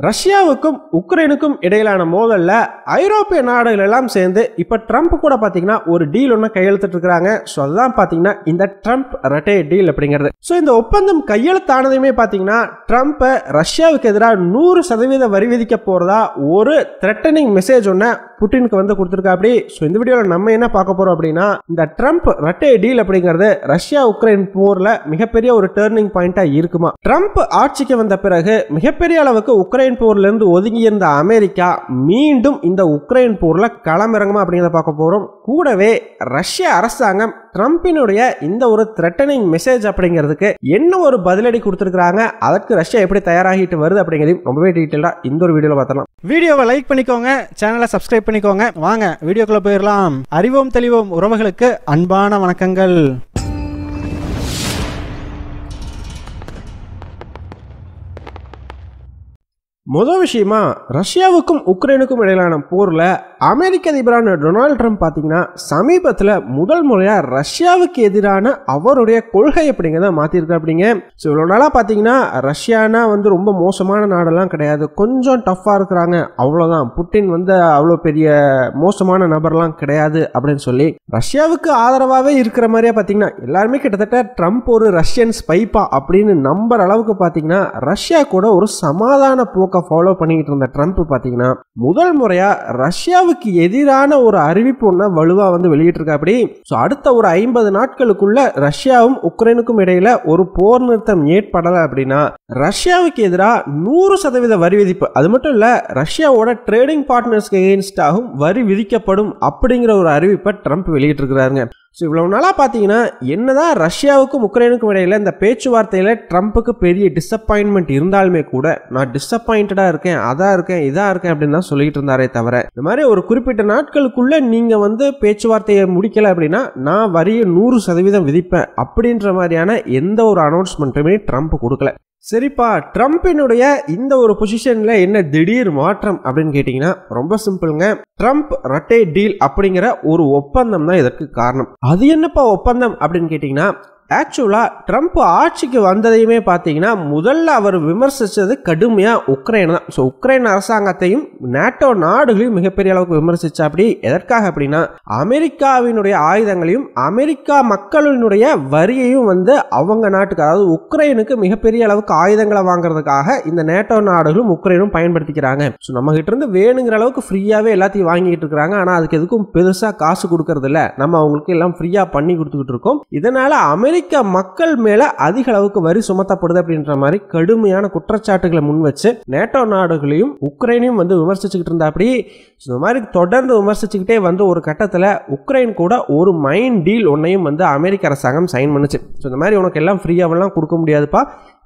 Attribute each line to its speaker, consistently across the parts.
Speaker 1: ரஷ்யாவுக்கும் உக்ரைனுக்கும் இடையிலான மோதல்ல ஐரோப்பிய நாடுகள் எல்லாம் சேர்ந்து இப்ப ட்ரம்ப் கூட பாத்தீங்கன்னா ஒரு டீல் ஒன்று கையெழுத்திட்டு இருக்காங்க. ஸோ அதுதான் பாத்தீங்கன்னா இந்த ட்ரம்ப் ரட்டே டீல் அப்படிங்கிறது. ஸோ இந்த ஒப்பந்தம் கையெழுத்தானதுமே பாத்தீங்கன்னா ட்ரம்ப் ரஷ்யாவுக்கு எதிராக 100% வரி விதிக்க போறதா ஒரு த்ரெட்டனிங் மெசேஜ் ஒன்று புட்டினுக்கு வந்து கொடுத்துருக்கா. அப்படி ஸோ இந்த வீடியோவில் நம்ம என்ன பார்க்க போறோம் அப்படின்னா, இந்த ட்ரம்ப் ரட்டே டீல் அப்படிங்கிறது ரஷ்யா உக்ரைன் போர்ல மிகப்பெரிய ஒரு டர்னிங் பாயிண்டா இருக்குமா? ட்ரம்ப் ஆட்சிக்கு வந்த பிறகு மிகப்பெரிய அளவுக்கு உக்ரைன் போர்ல இருந்து ஒதுங்கி இருந்த அமெரிக்கா மீண்டும் இந்த உக்ரைன் போர்ல களமிறங்குமா அப்படிங்கிறத பார்க்க போறோம். கூடவே ரஷ்ய அரசாங்கம் ட்ரம்பினுடைய இந்த ஒரு த்ரெட்டனிங் மெசேஜ் அப்படிங்கிறதுக்கு என்ன ஒரு பதிலடி கொடுத்துருக்காங்க, அதற்கு ரஷ்யா எப்படி தயாராகிட்டு வருது அப்படிங்கிறதையும் ரொம்பவே டீட்டெயிலா இந்த ஒரு வீடியோல பார்த்தலாம்.
Speaker 2: வீடியோவை லைக் பண்ணிக்கோங்க, சேனலை சப்ஸ்கிரைப் பண்ணிக்கோங்க. வாங்க வீடியோக்குள்ள போயிடலாம். அறிவோம் தெளிவோம் உறவுகளுக்கு அன்பான வணக்கங்கள்.
Speaker 1: முதல் விஷயமா, ரஷ்யாவுக்கும் உக்ரைனுக்கும் இடையிலான போர்ல அமெரிக்க அதிபரான டொனால்ட் ட்ரம்ப் பாத்தீங்கன்னா சமீபத்தில் முதல் முறையா ரஷ்யாவுக்கு எதிரான அவருடைய கொள்கை அப்படிங்கிறத மாத்திருக்க. அப்படிங்க ஸோ இவ்வளோ நாளாக பார்த்தீங்கன்னா ரஷ்யானா வந்து ரொம்ப மோசமான நாடெல்லாம் கிடையாது, கொஞ்சம் டஃப்பாக இருக்கிறாங்க அவ்வளோதான், புட்டின் வந்து அவ்வளோ பெரிய மோசமான நபர்லாம் கிடையாது அப்படின்னு சொல்லி ரஷ்யாவுக்கு ஆதரவாகவே இருக்கிற மாதிரியா பார்த்தீங்கன்னா எல்லாருமே கிட்டத்தட்ட ட்ரம்ப் ஒரு ரஷ்யன் ஸ்பைப்பா அப்படின்னு நம்புற அளவுக்கு பார்த்தீங்கன்னா ரஷ்யா கூட ஒரு சமாதான போக்க ஃபாலோ பண்ணிக்கிட்டு இருந்த ட்ரம்ப் பாத்தீங்கன்னா முதல் முறையா ரஷ்யாவுக்கு எதிரான ஒரு அறிவிப்பு ஒண்ணு வலுவா வந்து வெளியிட்டிருக்கா. அப்படி அடுத்த ஒரு 50 நாட்களுக்குள்ள ரஷ்யாவும் உக்ரைனுக்கும் இடையில ஒரு போர் நிறுத்தம் ஏற்படல அப்படின்னா ரஷ்யாவுக்கு எதிராக 100% வரி விதிப்பு, அது மட்டும் இல்ல ரஷ்யாவோட ட்ரேடிங் பார்ட்னர்ஸ்க்கு எகெயின்ஸ்டாகவும் வரி விதிக்கப்படும் அப்படிங்கிற ஒரு அறிவிப்பை ட்ரம்ப் வெளியிட்டிருக்கிறாருங்க. ஸோ இவ்வளவு நாளாக பார்த்தீங்கன்னா என்னதான் ரஷ்யாவுக்கும் உக்ரைனுக்கும் இடையில இந்த பேச்சுவார்த்தையில் ட்ரம்ப்புக்கு பெரிய டிசப்பாயின்மெண்ட் இருந்தாலுமே கூட நான் டிசப்பாயிண்டடாக இருக்கேன், இதாக இருக்கேன் அப்படின்னு தான் சொல்லிட்டு இருந்தாரே தவிர இந்த மாதிரி ஒரு குறிப்பிட்ட நாட்களுக்குள்ள நீங்கள் வந்து பேச்சுவார்த்தையை முடிக்கல அப்படின்னா நான் வரியை 100% விதிப்பேன் அப்படின்ற மாதிரியான எந்த ஒரு அனௌன்ஸ்மெண்ட்டுமே ட்ரம்ப் கொடுக்கல. சரிப்பா, ட்ரம்பினுடைய இந்த ஒரு பொசிஷன்ல என்ன திடீர் மாற்றம் அப்படின்னு கேட்டீங்கன்னா ரொம்ப சிம்பிளுங்க. ட்ரம்ப் ரட்டே டீல் அப்படிங்கிற ஒரு ஒப்பந்தம் தான் இதற்கு காரணம். அது என்னப்பா ஒப்பந்தம் அப்படின்னு கேட்டீங்கன்னா, ஆக்சுவலா ட்ரம்ப் ஆட்சிக்கு வந்ததையுமே பார்த்தீங்கன்னா முதல்ல அவர் விமர்சிச்சது கடுமையா உக்ரைன் தான். ஸோ உக்ரைன் அரசாங்கத்தையும் நேட்டோ நாடுகளையும் மிகப்பெரிய அளவுக்கு விமர்சிச்சா. அப்படி எதற்காக அப்படின்னா அமெரிக்காவினுடைய ஆயுதங்களையும் அமெரிக்கா மக்களினுடைய வரியையும் வந்து அவங்க நாட்டுக்கு, அதாவது உக்ரைனுக்கு மிகப்பெரிய அளவுக்கு ஆயுதங்களை வாங்குறதுக்காக இந்த நேட்டோ நாடுகளும் உக்ரைனும் பயன்படுத்திக்கிறாங்க. ஸோ நம்ம கிட்ட இருந்து வேணுங்கிற அளவுக்கு ஃப்ரீயாவே எல்லாத்தையும் வாங்கிட்டு இருக்காங்க. ஆனா அதுக்கு எதுக்கும் பெருசா காசு கொடுக்கறது இல்ல, நம்ம அவங்களுக்கு எல்லாம் ஃப்ரீயா பண்ணி கொடுத்துக்கிட்டு இருக்கோம். இதனால அமெரிக்க மக்கள் மேல அதிக அளவுக்கு வரி சுமத்தப்படுது அப்படின்ற மாதிரி கடுமையான குற்றச்சாட்டுகளை முன் வச்சு நேட்டோ நாடுகளையும் உக்ரைனையும் வந்து விமர்சிச்சுக்கிட்டு இருந்தா. அப்படி இந்த மாதிரி தொடர்ந்து விமர்சிச்சுக்கிட்டே வந்து ஒரு கட்டத்தில் உக்ரைன் கூட ஒரு மைண்ட் டீல் ஒன்னையும் வந்து அமெரிக்க அரசாங்கம் சைன் பண்ணுச்சு. ஸோ இந்த மாதிரி உனக்கு எல்லாம் ஃப்ரீயாவெல்லாம் கொடுக்க முடியாதுப்பா,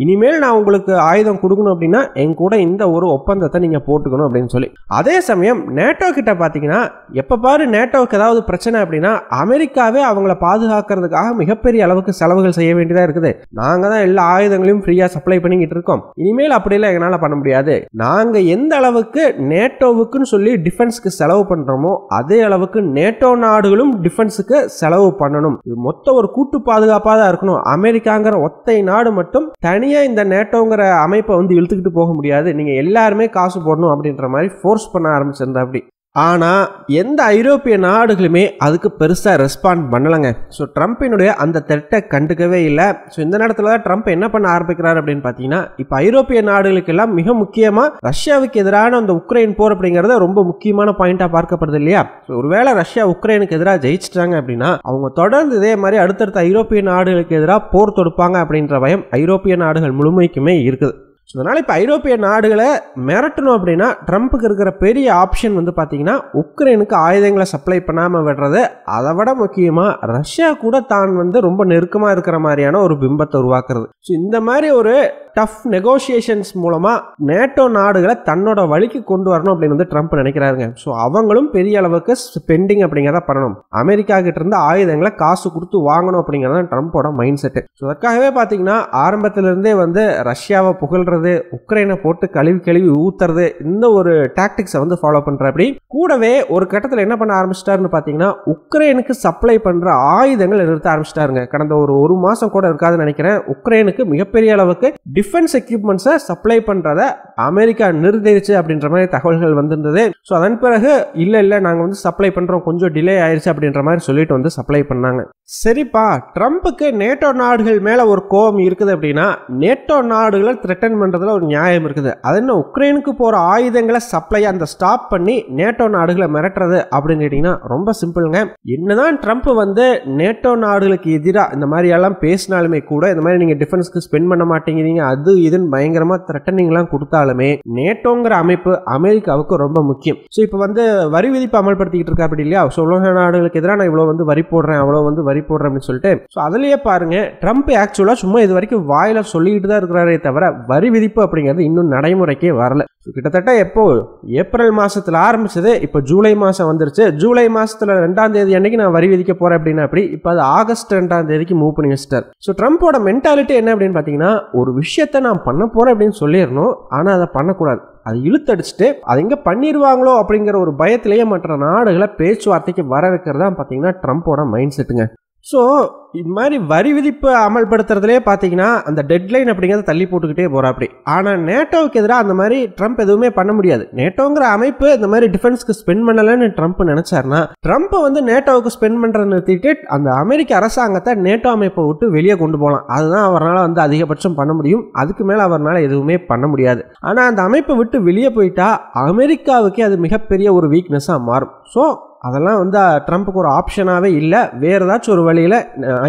Speaker 1: இனிமேல் நான் உங்களுக்கு ஆயுதம் கொடுக்கணும் அப்படின்னா என் கூட இந்த ஒரு ஒப்பந்தத்தை நீங்க போட்டுக்கணும் அப்படின்னு சொல்லி. அதே சமயம் நேட்டோ கிட்ட பாத்தீங்கன்னா எப்ப பாரு நேட்டோவுக்கு ஏதாவது பிரச்சனை அப்படின்னா அமெரிக்காவே அவங்கள பாதுகாக்கிறதுக்காக மிகப்பெரிய அளவுக்கு செலவுகள் செய்ய வேண்டியதா இருக்குது. நாங்க தான் எல்லா ஆயுதங்களையும் ஃப்ரீயா சப்ளை பண்ணிக்கிட்டு இருக்கோம், இனிமேல் அப்படிலாம் எங்களால பண்ண முடியாது. நாங்க எந்த அளவுக்கு நேட்டோவுக்குன்னு சொல்லி டிஃபென்ஸ்க்கு செலவு பண்றோமோ அதே அளவுக்கு நேட்டோ நாடுகளும் டிஃபென்ஸுக்கு செலவு பண்ணணும். இது மொத்த ஒரு கூட்டு பாதுகாப்பாக தான் இருக்கணும். அமெரிக்காங்கிற ஒத்தை நாடு மட்டும் தனி இந்த நேட்டோங்கிற அமைப்பை வந்து இழுத்துக்கிட்டு போக முடியாது, நீங்க எல்லாருமே காசு போடணும் அப்படின்ற மாதிரி ஃபோர்ஸ் பண்ண ஆரம்பிச்சிருந்தா. அப்படி ஆனா எந்த ஐரோப்பிய நாடுகளுமே அதுக்கு பெருசா ரெஸ்பாண்ட் பண்ணலங்க. ஸோ ட்ரம்பினுடைய அந்த திட்டத்தை கண்டுக்கவே இல்லை. ஸோ இந்த நேரத்தில் தான் ட்ரம்ப் என்ன பண்ண ஆரம்பிக்கிறார் அப்படின்னு பார்த்தீங்கன்னா, இப்போ ஐரோப்பிய நாடுகளுக்கு எல்லாம் மிக முக்கியமா ரஷ்யாவுக்கு எதிரான அந்த உக்ரைன் போர் அப்படிங்கிறது ரொம்ப முக்கியமான பாயிண்டா பார்க்கப்படுது இல்லையா? ஸோ ஒருவேளை ரஷ்யா உக்ரைனுக்கு எதிராக ஜெயிச்சிட்டாங்க அப்படின்னா அவங்க தொடர்ந்து இதே மாதிரி அடுத்தடுத்த ஐரோப்பிய நாடுகளுக்கு எதிராக போர் தொடுப்பாங்க அப்படின்ற பயம் ஐரோப்பிய நாடுகள் முழுமைக்குமே இருக்குது. அதனால இப்போ ஐரோப்பிய நாடுகளை மிரட்டணும் அப்படின்னா ட்ரம்ப்புக்கு இருக்கிற பெரிய ஆப்ஷன் வந்து பார்த்தீங்கன்னா உக்ரைனுக்கு ஆயுதங்களை சப்ளை பண்ணாமல் விடுறது, அதை விட முக்கியமாக ரஷ்யா கூட தான் வந்து ரொம்ப நெருக்கமாக இருக்கிற மாதிரியான ஒரு பிம்பத்தை உருவாக்குறது. ஸோ இந்த மாதிரி ஒரு டஃப் நெகோசியேஷன்ஸ் மூலமா நேட்டோ நாடுகளை தன்னோட வழிக்கு கொண்டு வரணும் அப்படின்னு வந்து ட்ரம்ப் நினைக்கிறாருங்க. ஸோ அவங்களும் பெரிய அளவுக்கு ஸ்பெண்டிங் அப்படிங்கிறத பண்ணணும், அமெரிக்கா கிட்ட இருந்து ஆயுதங்களை காசு கொடுத்து வாங்கணும் அப்படிங்கிறத ட்ரம்ப்போட மைண்ட் செட்டு. ஸோ அதற்காகவே பார்த்தீங்கன்னா ஆரம்பத்திலிருந்தே வந்து ரஷ்யாவை புகழ்றது, உக்ரைனை போட்டு கழுவி ஊத்துறது, இந்த ஒரு டாக்டிக்ஸை வந்து ஃபாலோ பண்ற. அப்படி கூடவே ஒரு கட்டத்தில் என்ன பண்ண ஆரம்பிச்சிட்டாருன்னு பார்த்தீங்கன்னா உக்ரைனுக்கு சப்ளை பண்ற ஆயுதங்கள் நிறுத்த ஆரம்பிச்சிட்டாருங்க. கடந்த ஒரு மாசம் கூட இருக்காதுன்னு நினைக்கிறேன். உக்ரைனுக்கு மிகப்பெரிய அளவுக்கு டிஃபென்ஸ் எக்யூப்மெண்ட்ஸை சப்ளை பண்றத அமெரிக்கா நிறுத்திடுச்சு அப்படின்ற மாதிரி தகவல்கள் வந்திருந்தது. ஸோ அதன் பிறகு இல்லை நாங்கள் வந்து சப்ளை பண்றோம், கொஞ்சம் டிலே ஆயிடுச்சு அப்படின்ற மாதிரி சொல்லிட்டு வந்து சப்ளை பண்ணாங்க. சரிப்பா, ட்ரம்ப்புக்கு நேட்டோ நாடுகள் மேல ஒரு கோபம் இருக்குது அப்படின்னா நேட்டோ நாடுகளை த்ரெட்டன் பண்றதுல ஒரு நியாயம் இருக்குது. அது என்ன, உக்ரைனுக்கு போற ஆயுதங்களை சப்ளை அந்த ஸ்டாப் பண்ணி நேட்டோ நாடுகளை மிரட்டுறது அப்படின்னு கேட்டீங்கன்னா ரொம்ப சிம்பிளுங்க. என்னதான் ட்ரம்ப் வந்து நேட்டோ நாடுகளுக்கு எதிராக இந்த மாதிரி எல்லாம் பேசினாலுமே கூட, இந்த மாதிரி நீங்க டிஃபென்ஸ்க்கு ஸ்பெண்ட் பண்ண மாட்டேங்கிறீங்க அது இதுன்னு பயங்கரமா த்ரெட்டனிங் எல்லாம் கொடுத்தாலுமே நேட்டோங்கிற அமைப்பு அமெரிக்காவுக்கு ரொம்ப முக்கியம். ஸோ இப்போ வந்து வரி விதிப்பு அமல்படுத்திக்கிட்டு இருக்கா அப்படி இல்லையா? ஸோ உலக நாடுகளுக்கு எதிராக நான் இவ்வளோ வந்து வரி போடுறேன், அவ்வளோ வந்து வரி போடுறேன் அப்படின்னு சொல்லிட்டு, ஸோ அதுலயே பாருங்க ட்ரம்ப் ஆக்சுவலா சும்மா இது வரைக்கும் வாயில சொல்லிட்டு தான் இருக்கிறாரே தவிர வரி விதிப்பு அப்படிங்கிறது இன்னும் நடைமுறைக்கே வரல. கிட்டத்தட்ட எப்போ ஏப்ரல் மாசத்துல ஆரம்பிச்சது, இப்போ ஜூலை மாசம் வந்துருச்சு. ஜூலை மாசத்துல 2ஆம் தேதி அன்னைக்கு நான் வரி விதிக்க போறேன் அப்படின்னா அப்படி இப்போ அது ஆகஸ்ட் 2ஆம் தேதிக்கு மூவ் பண்ணி வச்சிட்டார். ஸோ ட்ரம்போட மென்டாலிட்டி என்ன அப்படின்னு பாத்தீங்கன்னா, ஒரு விஷயத்த நான் பண்ண போறேன் அப்படின்னு சொல்லிடணும், ஆனா அதை பண்ணக்கூடாது, அது இழுத்தடிச்சுட்டு அதை எங்க பண்ணிடுவாங்களோ அப்படிங்கிற ஒரு பயத்திலேயே மற்ற நாடுகளை பேச்சுவார்த்தைக்கு வர வைக்கிறது தான் பார்த்தீங்கன்னா ட்ரம்போட மைண்ட் செட்டுங்க. ஸோ இது மாதிரி வரி விதிப்பு அமல்படுத்துறதுலே பார்த்தீங்கன்னா அந்த டெட்லைன் அப்படிங்கிறத தள்ளி போட்டுக்கிட்டே போறாப்படி. ஆனால் நேட்டோவுக்கு எதிராக அந்த மாதிரி ட்ரம்ப் எதுவுமே பண்ண முடியாது. நேட்டோங்கிற அமைப்பு இந்த மாதிரி டிஃபென்ஸ்க்கு ஸ்பெண்ட் பண்ணலன்னு ட்ரம்ப் நினைச்சாருன்னா, ட்ரம்ப் வந்து நேட்டோவுக்கு ஸ்பெண்ட் பண்றதை நிறுத்திட்டு அந்த அமெரிக்க அரசாங்கத்தை நேட்டோ அமைப்பை விட்டு வெளியே கொண்டு போகலாம். அதுதான் அவரால் வந்து அதிகபட்சம் பண்ண முடியும். அதுக்கு மேலே அவரால் எதுவுமே பண்ண முடியாது. ஆனால் அந்த அமைப்பை விட்டு வெளியே போயிட்டா அமெரிக்காவுக்கே அது மிகப்பெரிய ஒரு வீக்னஸாக மாறும். ஸோ அதெல்லாம் வந்து ட்ரம்ப்புக்கு ஒரு ஆப்ஷனாகவே இல்லை. வேறு ஏதாச்சும் ஒரு வழியில்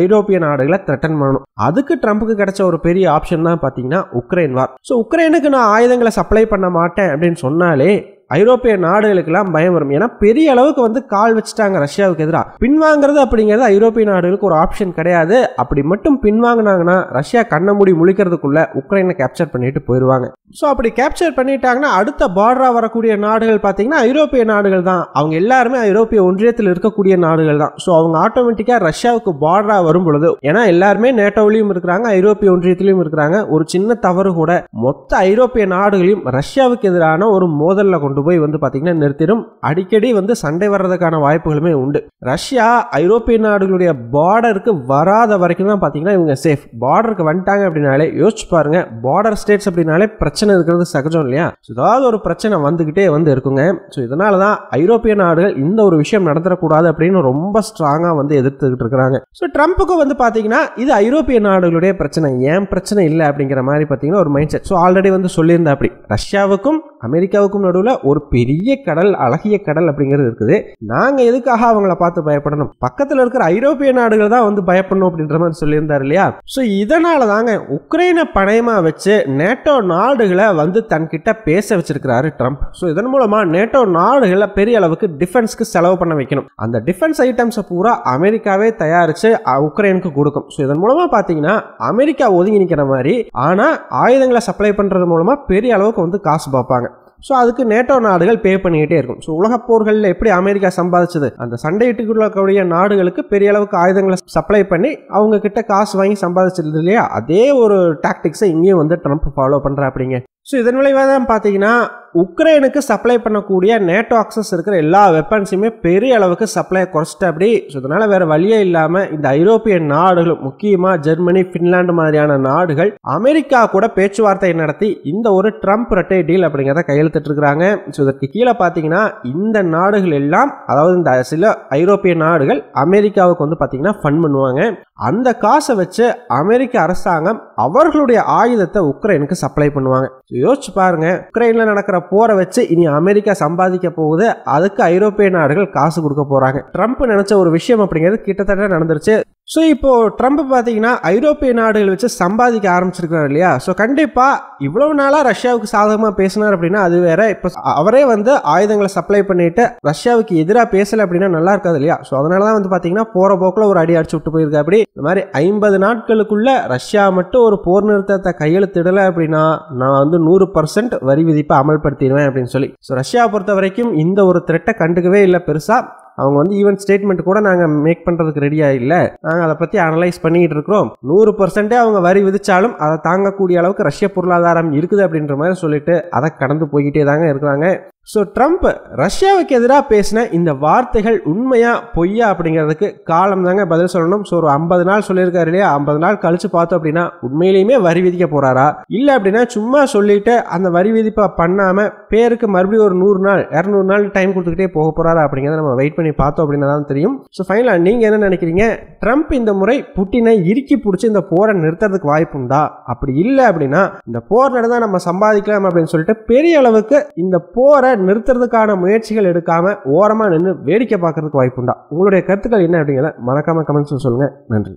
Speaker 1: ஐரோப்பிய நாடுகளை த்ரெட்டன் பண்ணணும். அதுக்கு ட்ரம்ப்புக்கு கிடைச்ச ஒரு பெரிய ஆப்ஷன் தான் பார்த்தீங்கன்னா உக்ரைன் வார். ஸோ உக்ரைனுக்கு நான் ஆயுதங்களை சப்ளை பண்ண மாட்டேன் அப்படின்னு சொன்னாலே ஐரோப்பிய நாடுகளுக்கெல்லாம் பயம் வரும். ஏன்னா பெரிய அளவுக்கு வந்து கால் வச்சுட்டாங்க ரஷ்யாவுக்கு எதிராக. பின்வாங்கிறது அப்படிங்கிறது ஐரோப்பிய நாடுகளுக்கு ஒரு ஆப்ஷன் கிடையாது. அப்படி மட்டும் பின்வாங்கினாங்கன்னா ரஷ்யா கண்ண மூடி முழிக்கிறதுக்குள்ள உக்ரைனை கேப்சர் பண்ணிட்டு போயிடுவாங்க. ஸோ அப்படி கேப்சர் பண்ணிட்டாங்கன்னா அடுத்த பார்டரா வரக்கூடிய நாடுகள் பார்த்தீங்கன்னா ஐரோப்பிய நாடுகள் தான். அவங்க எல்லாருமே ஐரோப்பிய ஒன்றியத்தில் இருக்கக்கூடிய நாடுகள் தான். ஸோ அவங்க ஆட்டோமேட்டிக்காக ரஷ்யாவுக்கு பார்டரா வரும் பொழுது, ஏன்னா எல்லாருமே நேட்டோவிலையும் இருக்கிறாங்க, ஐரோப்பிய ஒன்றியத்திலையும் இருக்கிறாங்க, ஒரு சின்ன தவறு கூட மொத்த ஐரோப்பிய நாடுகளையும் ரஷ்யாவுக்கு எதிரான ஒரு மோதலில் கொண்டு போய் வந்து பாத்தீங்கன்னா நிறுத்திடும். அடிக்கடி வந்து சண்டை வர்றதுக்கான வாய்ப்புகளுமே உண்டு. ரஷ்யா ஐரோப்பிய நாடுகளுடைய பார்டருக்கு வராத வரைக்கும் தான் பாத்தீங்கன்னா இவங்க சேஃப். பார்டருக்கு வந்துட்டாங்க அப்படின்னாலே யோசிச்சு பாருங்க, பார்டர் ஸ்டேட்ஸ் அப்படின்னாலே பிரச்சனை இருக்கிறது சகஜம் இல்லையா? ஏதாவது ஒரு பிரச்சனை வந்துகிட்டே வந்து இருக்குங்க. ஸோ இதனாலதான் ஐரோப்பிய நாடுகள் இந்த ஒரு விஷயம் நடத்தக்கூடாது அப்படின்னு ரொம்ப ஸ்ட்ராங்கா வந்து எதிர்த்துக்கிட்டு இருக்கிறாங்க. ஸோ ட்ரம்ப்புக்கு வந்து பாத்தீங்கன்னா இது ஐரோப்பிய நாடுகளுடைய பிரச்சனை, ஏன் பிரச்சனை இல்லை அப்படிங்கிற மாதிரி பாத்தீங்கன்னா ஒரு மைண்ட் செட். ஸோ ஆல்ரெடி வந்து சொல்லியிருந்தா அப்படி ரஷ்யாவுக்கும் அமெரிக்காவுக்கும் நடுவில் ஒரு பெரிய கடல், அழகிய கடல் அப்படிங்கிறது இருக்குது. நாங்க எதுக்காக அவங்கள பார்த்து பயப்படணும், பக்கத்தில் இருக்கிற ஐரோப்பிய நாடுகள் தான் வந்து பயப்படணும் அப்படின்ற மாதிரி சொல்லியிருந்தார் இல்லையா? ஸோ இதனால தாங்க உக்ரைனை பணயமா வச்சு நேட்டோ நாடுகளை வந்து தன்கிட்ட பேச வச்சிருக்கிறாரு ட்ரம்ப். ஸோ இதன் மூலமா நேட்டோ நாடுகளை பெரிய அளவுக்கு டிஃபென்ஸ்க்கு செலவு பண்ண வைக்கணும். அந்த டிஃபென்ஸ் ஐட்டம்ஸை பூரா அமெரிக்காவே தயாரிச்சு உக்ரைனுக்கு கொடுக்கும். ஸோ இதன் மூலமா பார்த்தீங்கன்னா அமெரிக்கா ஒதுங்கி நிற்கிற மாதிரி, ஆனால் ஆயுதங்களை சப்ளை பண்றது மூலமா பெரிய அளவுக்கு வந்து காசு பார்ப்பாங்க. ஸோ அதுக்கு நேட்டோ நாடுகள் பே பண்ணிக்கிட்டே இருக்கும். ஸோ உலக போர்களில் எப்படி அமெரிக்கா சம்பாதிச்சது, அந்த சண்டையிட்டுக்கூடிய நாடுகளுக்கு பெரிய அளவுக்கு ஆயுதங்களை சப்ளை பண்ணி அவங்க கிட்ட காசு வாங்கி சம்பாதிச்சது இல்லையா? அதே ஒரு டாக்டிக்ஸை இங்கேயும் வந்து ட்ரம்ப் ஃபாலோ பண்றா அப்படிங்க. ஸோ இதன் விளைவாக தான் பார்த்தீங்கன்னா உக்ரைனுக்கு சப்ளை பண்ணக்கூடிய நேட்டோ அக்சஸ் இருக்கிற எல்லா வெப்பன்ஸுமே பெரிய அளவுக்கு சப்ளை குறைச்சிட்டு அப்படி. ஸோ இதனால வேற வழியே இல்லாமல் இந்த ஐரோப்பிய நாடுகள், முக்கியமாக ஜெர்மனி, பின்லாந்து மாதிரியான நாடுகள் அமெரிக்கா கூட பேச்சுவார்த்தை நடத்தி இந்த ஒரு ட்ரம்ப் ரெட்டை டீல் அப்படிங்கிறத கையெழுத்திட்டு இருக்கிறாங்க. ஸோ இதற்கு கீழே பார்த்தீங்கன்னா இந்த நாடுகள் எல்லாம், அதாவது இந்த சில ஐரோப்பிய நாடுகள் அமெரிக்காவுக்கு வந்து பார்த்தீங்கன்னா ஃபண்ட் பண்ணுவாங்க. அந்த காசை வச்சு அமெரிக்க அரசாங்கம் அவர்களுடைய ஆயுதத்தை உக்ரைனுக்கு சப்ளை பண்ணுவாங்க. யோசிச்சு பாருங்க, உக்ரைன்ல நடக்கிற போரை வச்சு இனி அமெரிக்கா சம்பாதிக்க போகுது, அதுக்கு ஐரோப்பிய நாடுகள் காசு கொடுக்க போறாங்க. ட்ரம்ப் நினைச்ச ஒரு விஷயம் அப்படிங்கிறது கிட்டத்தட்ட நடந்துருச்சு. ஸோ இப்போ ட்ரம்ப் பார்த்தீங்கன்னா ஐரோப்பிய நாடுகள் வச்சு சம்பாதிக்க ஆரம்பிச்சிருக்காரு இல்லையா? ஸோ கண்டிப்பா இவ்வளவு நாளா ரஷ்யாவுக்கு சாதகமாக பேசினார் அப்படின்னா அது வேற. இப்போ அவரே வந்து ஆயுதங்களை சப்ளை பண்ணிட்டு ரஷ்யாவுக்கு எதிராக பேசல அப்படின்னா நல்லா இருக்காது இல்லையா? ஸோ அதனால தான் வந்து பார்த்தீங்கன்னா போற போக்கில் ஒரு அடி அடிச்சு விட்டு போயிருக்கா. அப்படி இந்த மாதிரி 50 நாட்களுக்குள்ள ரஷ்யா மட்டும் ஒரு போர் நிறுத்தத்தை கையெழுத்திடலை அப்படின்னா நான் வந்து 100% வரி விதிப்பை அமல்படுத்திடுவேன் அப்படின்னு சொல்லி. ஸோ ரஷ்யா பொறுத்த வரைக்கும் இந்த ஒரு த்ரெட்டை கண்டுக்கவே இல்லை பெருசா. அவங்க வந்து ஈவன் ஸ்டேட்மெண்ட் கூட நாங்கள் மேக் பண்ணுறதுக்கு ரெடியாக இல்லை, நாங்கள் அதை பற்றி அனலைஸ் பண்ணிக்கிட்டு இருக்கிறோம், 100% அவங்க வரி விதிச்சாலும் அதை தாங்கக்கூடிய அளவுக்கு ரஷ்ய பொருளாதாரம் இருக்குது அப்படின்ற மாதிரி சொல்லிட்டு அதை கடந்து போய்கிட்டே தாங்க இருக்கிறாங்க. ஸோ ட்ரம்ப் ரஷ்யாவுக்கு எதிராக பேசின இந்த வார்த்தைகள் உண்மையா பொய்யா அப்படிங்கிறதுக்கு காலம் தாங்க பதில் சொல்லணும். ஸோ ஒரு 50 நாள் சொல்லியிருக்காரு இல்லையா, 50 நாள் கழிச்சு பார்த்தோம் அப்படின்னா உண்மையிலேயுமே வரி விதிக்க போறாரா, இல்லை அப்படின்னா சும்மா சொல்லிட்டு அந்த வரி விதிப்பை பண்ணாம பேருக்கு மறுபடியும் ஒரு 100 நாள் 200 நாள் டைம் கொடுத்துக்கிட்டே போக போறாரா அப்படிங்கிறத நம்ம வெயிட் பண்ணி பார்த்தோம் அப்படின்னா தான் தெரியும். ஸோ ஃபைனலாக நீங்க என்ன நினைக்கிறீங்க? ட்ரம்ப் இந்த முறை புட்டினை இறுக்கி பிடிச்சி இந்த போரை நிறுத்துறதுக்கு வாய்ப்பு உண்டா? அப்படி இல்லை அப்படின்னா இந்த போர் நடந்தா நம்ம சம்பாதிக்கலாம் அப்படின்னு சொல்லிட்டு பெரிய அளவுக்கு இந்த போரை நிறுத்துறதுக்கான முயற்சிகள் எடுக்காம ஓரமா நின்று வேடிக்கை பார்க்கறதுக்கு வாய்ப்புண்டா? உங்களுடைய கருத்துக்கள் என்ன அப்படிங்கிறத மறக்காம கமெண்ட்ஸ் சொல்லுங்க. நன்றி.